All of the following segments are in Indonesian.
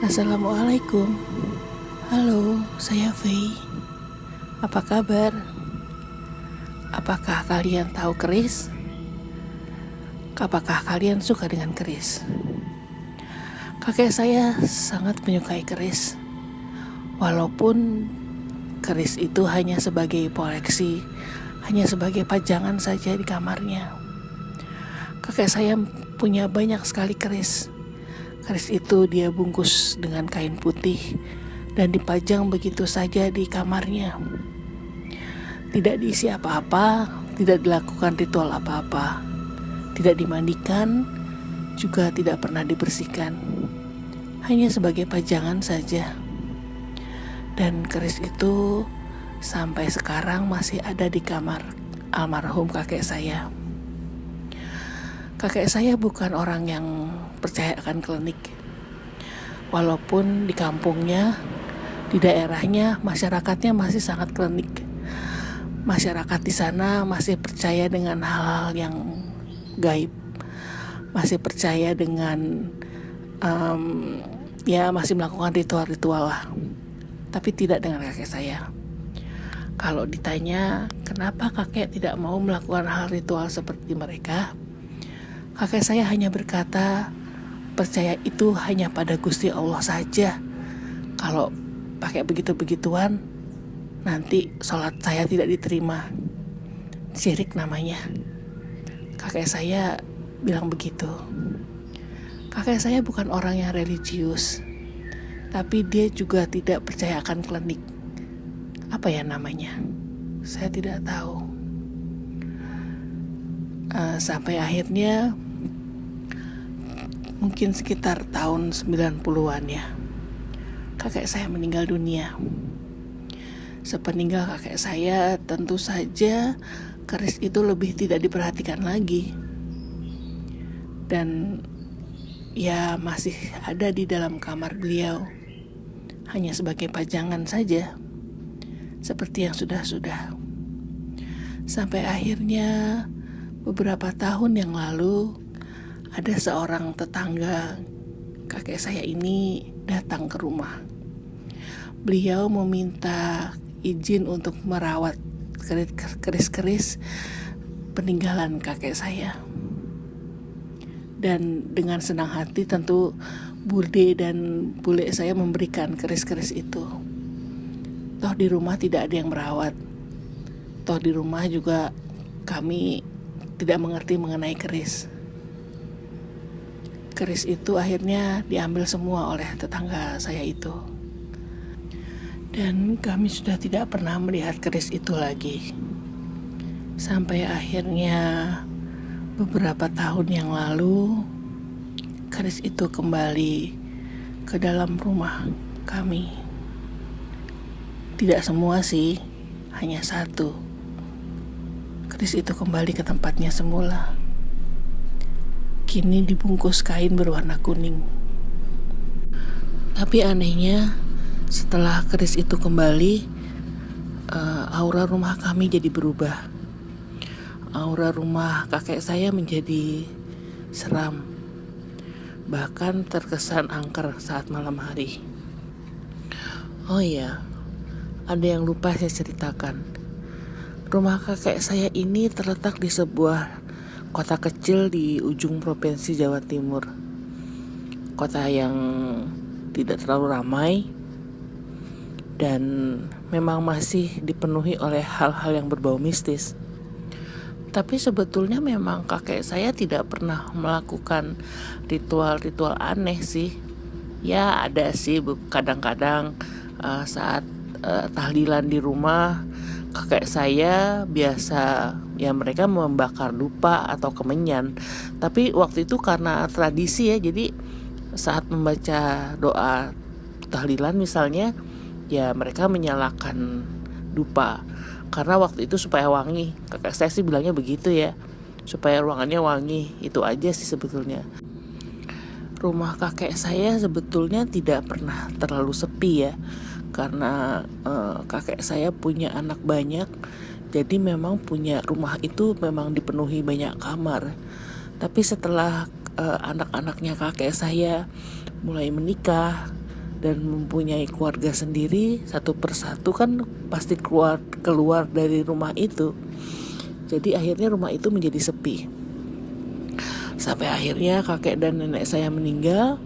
Assalamualaikum. Halo, saya Fei. Apa kabar? Apakah kalian tahu keris? Apakah kalian suka dengan keris? Kakek saya sangat menyukai keris. Walaupun keris itu hanya sebagai koleksi, hanya sebagai pajangan saja di kamarnya. Kakek saya punya banyak sekali keris. Keris itu dia bungkus dengan kain putih dan dipajang begitu saja di kamarnya. Tidak diisi apa-apa, tidak dilakukan ritual apa-apa, tidak dimandikan, juga tidak pernah dibersihkan. Hanya sebagai pajangan saja. Dan keris itu sampai sekarang masih ada di kamar almarhum kakek saya. Kakek saya bukan orang yang percaya akan klinik. Walaupun di kampungnya, di daerahnya, masyarakatnya masih sangat klinik. Masyarakat di sana masih percaya dengan hal-hal yang gaib. Masih percaya dengan, masih melakukan ritual-ritual lah. Tapi tidak dengan kakek saya. Kalau ditanya, kenapa kakek tidak mau melakukan hal ritual seperti mereka? Kakek saya hanya berkata, percaya itu hanya pada Gusti Allah saja. Kalau pakai begitu-begituan, nanti sholat saya tidak diterima. Syirik namanya. Kakek saya bilang begitu. Kakek saya bukan orang yang religius, tapi dia juga tidak percaya akan klinik. Apa ya namanya? Saya tidak tahu. Sampai akhirnya mungkin sekitar tahun 90-an ya, kakek saya meninggal dunia. Sepeninggal kakek saya, tentu saja keris itu lebih tidak diperhatikan lagi. Dan ya masih ada di dalam kamar beliau, hanya sebagai pajangan saja, seperti yang sudah-sudah. Sampai akhirnya beberapa tahun yang lalu, ada seorang tetangga kakek saya ini datang ke rumah. Beliau meminta izin untuk merawat keris-keris peninggalan kakek saya. Dan dengan senang hati tentu bude dan bule saya memberikan keris-keris itu. Toh di rumah tidak ada yang merawat. Toh di rumah juga kami tidak mengerti mengenai keris. Keris itu akhirnya diambil semua oleh tetangga saya itu. Dan kami sudah tidak pernah melihat keris itu lagi. Sampai akhirnya beberapa tahun yang lalu, keris itu kembali ke dalam rumah kami. Tidak semua sih, hanya satu. Keris itu kembali ke tempatnya semula. Kini dibungkus kain berwarna kuning. Tapi anehnya, setelah keris itu kembali, aura rumah kami jadi berubah. Aura rumah kakek saya menjadi seram. Bahkan terkesan angker saat malam hari. Oh iya, ada yang lupa saya ceritakan. Rumah kakek saya ini terletak di sebuah kota kecil di ujung provinsi Jawa Timur. Kota yang tidak terlalu ramai dan memang masih dipenuhi oleh hal-hal yang berbau mistis. Tapi sebetulnya memang kakek saya tidak pernah melakukan ritual-ritual aneh sih. Ya ada sih kadang-kadang saat tahlilan di rumah, kakek saya biasa ya mereka membakar dupa atau kemenyan. Tapi waktu itu karena tradisi ya, jadi saat membaca doa tahlilan misalnya, ya mereka menyalakan dupa. Karena waktu itu supaya wangi. Kakek saya sih bilangnya begitu ya, supaya ruangannya wangi. Itu aja sih sebetulnya. Rumah kakek saya sebetulnya tidak pernah terlalu sepi ya, karena kakek saya punya anak banyak. Jadi memang punya rumah itu memang dipenuhi banyak kamar. Tapi setelah anak-anaknya kakek saya mulai menikah, dan mempunyai keluarga sendiri, satu persatu kan pasti keluar dari rumah itu. Jadi akhirnya rumah itu menjadi sepi. Sampai akhirnya kakek dan nenek saya meninggal.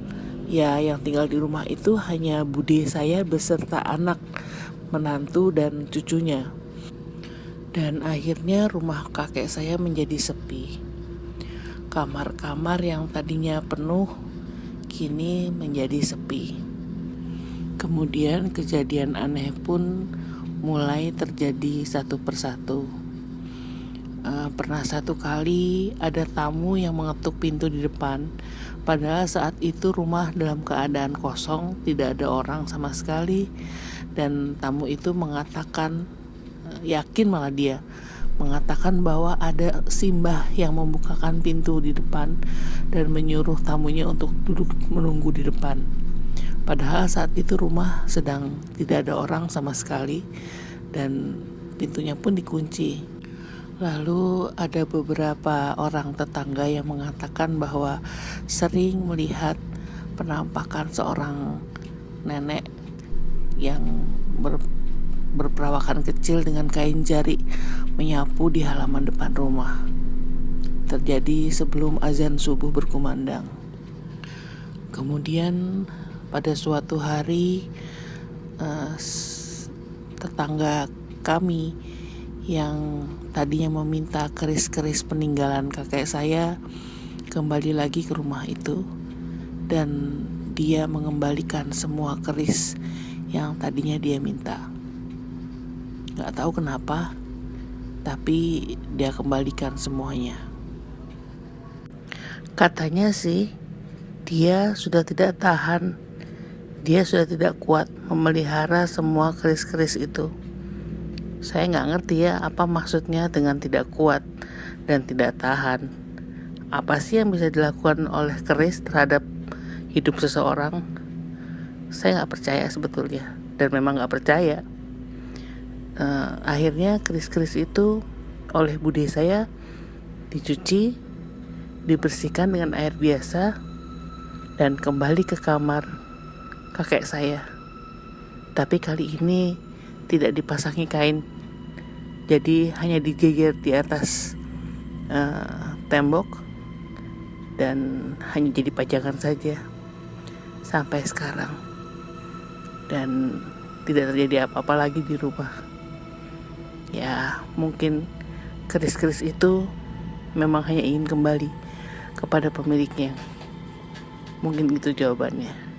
Ya, yang tinggal di rumah itu hanya bude saya beserta anak, menantu dan cucunya. Dan akhirnya rumah kakek saya menjadi sepi. Kamar-kamar yang tadinya penuh kini menjadi sepi. Kemudian kejadian aneh pun mulai terjadi satu persatu. Pernah satu kali ada tamu yang mengetuk pintu di depan. Padahal saat itu rumah dalam keadaan kosong, tidak ada orang sama sekali. Dan tamu itu mengatakan, yakin malah dia mengatakan bahwa ada simbah yang membukakan pintu di depan dan menyuruh tamunya untuk duduk menunggu di depan. Padahal saat itu rumah sedang tidak ada orang sama sekali dan pintunya pun dikunci. Lalu ada beberapa orang tetangga yang mengatakan bahwa sering melihat penampakan seorang nenek yang berperawakan kecil dengan kain jari menyapu di halaman depan rumah. Terjadi sebelum azan subuh berkumandang. Kemudian pada suatu hari tetangga kami yang tadinya meminta keris-keris peninggalan kakek saya kembali lagi ke rumah itu, dan dia mengembalikan semua keris yang tadinya dia minta. Gak tahu kenapa, tapi dia kembalikan semuanya. Katanya sih dia sudah tidak tahan, dia sudah tidak kuat memelihara semua keris-keris itu. Saya gak ngerti ya apa maksudnya dengan tidak kuat dan tidak tahan. Apa sih yang bisa dilakukan oleh keris terhadap hidup seseorang? Saya gak percaya sebetulnya, dan memang gak percaya. Akhirnya keris-keris itu oleh bude saya dicuci, dibersihkan dengan air biasa, dan kembali ke kamar kakek saya. Tapi kali ini tidak dipasangi kain, jadi hanya dijejer di atas tembok dan hanya jadi pajangan saja sampai sekarang, dan tidak terjadi apa-apa lagi di rumah. Ya, mungkin keris-keris itu memang hanya ingin kembali kepada pemiliknya. Mungkin itu jawabannya.